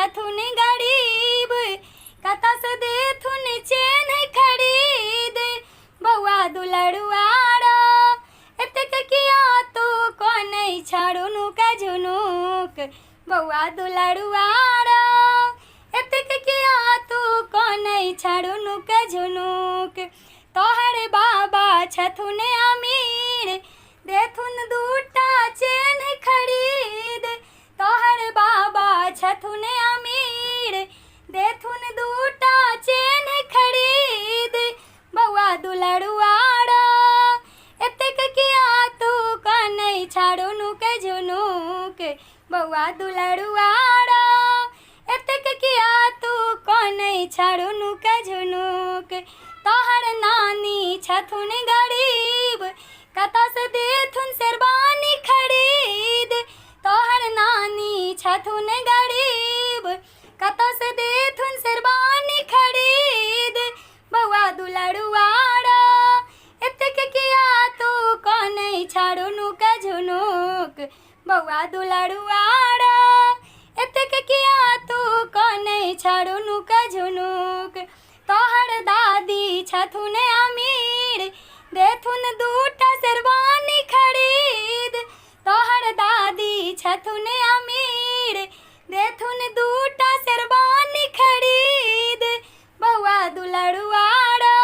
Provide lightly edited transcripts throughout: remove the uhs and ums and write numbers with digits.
छथुन गरीब कता से देथुन चैन खरीद बउआ दुलड़ुआरा एतक किया तू कौन छाड़ुनु का झुनुक बउआ दुलड़ुआरा एतक किया तू कौन छाड़ुनु का झुनुक तोहर बाबा छथुन अमीर देथुन दूटा चैन खरीद तोहर बाबा छथुन अमीर देथुन दूटा चैन खरीद बउआ दुलड़ुआरा एतक किया तू कौन छाड़ुनु के झुनुक बउआ दुलड़ुआरा एतक किया तू कौन छाड़ुनु के झुनुक तोहर नानी छथुन गरीब कता से देथुन शेरवानी खरीद तोहर नानी छथुन गरीब कता से देथुन शेरवानी खरीद बउआ दुलड़ुआरा एतक किया तू कौन छाड़ुनु का झुनुक बउआ दुलड़ुआरा एतक किया तू कौन छाड़ुनु का झुनुक तोहर दादी छथुन अमीर देथुन दूटा शेरवानी खरीद तोहर दादी छथुन अमीर देथुन दूटा शेरवानी खरीद बउआ दुलड़ुआरा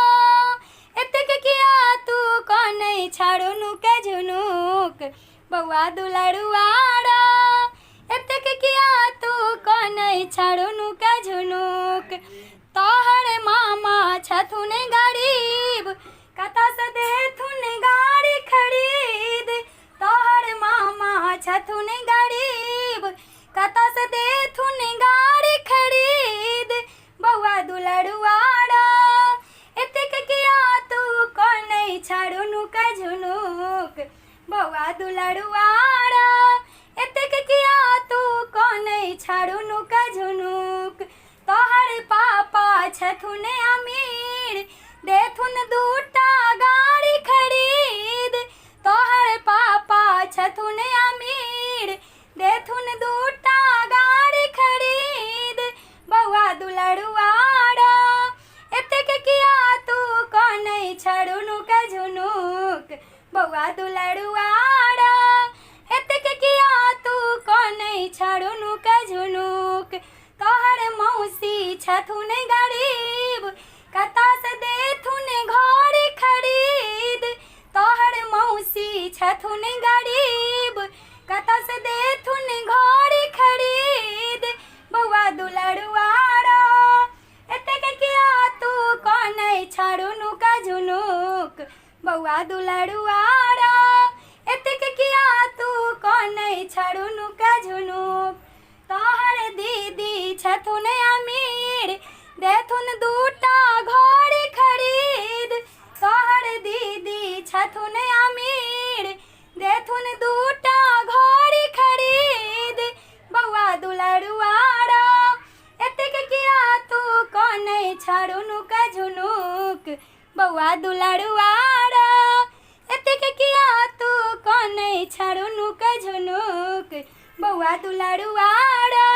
एतक किया तू कौन छाड़ुनु के झुनुक बउआ दुलड़ुआरा एतक किया तू कौन छाड़ुनु के झुनुक तोहर मामा छथुन गरीब कता से देथुन गाड़ी खरीद तोहर मामा छथुन गरीब कता से देथुन गाड़ी खरीद बउआ दुलड़ुआरा एतक किया तू कौन छाड़ुनु का झुनुक बउआ दुलड़ुआरा एतक किया तू कौन छाड़ुनु का झुनुक तोहर पापा छथुन अमीर देथुन दूटा गाड़ी खरीद तोहर पापा छथुन अमीर देथुन दूटा गाड़ी खरीद बउआ दुलड़ुआरा एतक किया तू कौन छाड़ुनु का झुनुक बउआ दुलड़ुआरा एतक किया तू कौन छाड़ुनु का झुनुक तोहर मौसी छथुन गरीब कता से देथुन घर खरीद तोहर मौसी छथुन गरीब कता से देथुन घर खरीद बउआ दुलड़ुआरा एतक किया तू कौन छाड़ुनु का झुनुक बउआ दुलड़ुआरा एतक किया तू कौन छाड़ुनु का झुनुक तोहर दीदी छथुन अमीर देथुन दूटा घर खरीद तोहर दीदी छथुन अमीर देथुन दूटा घर खरीद बउआ दुलड़ुआरा एतक किया तू कौन छाड़ुनु का झुनुक बउआ दुलड़ुआरा एतक किया तू कौन छाड़ुनु का झुनुक बउआ दुलड़ुआरा।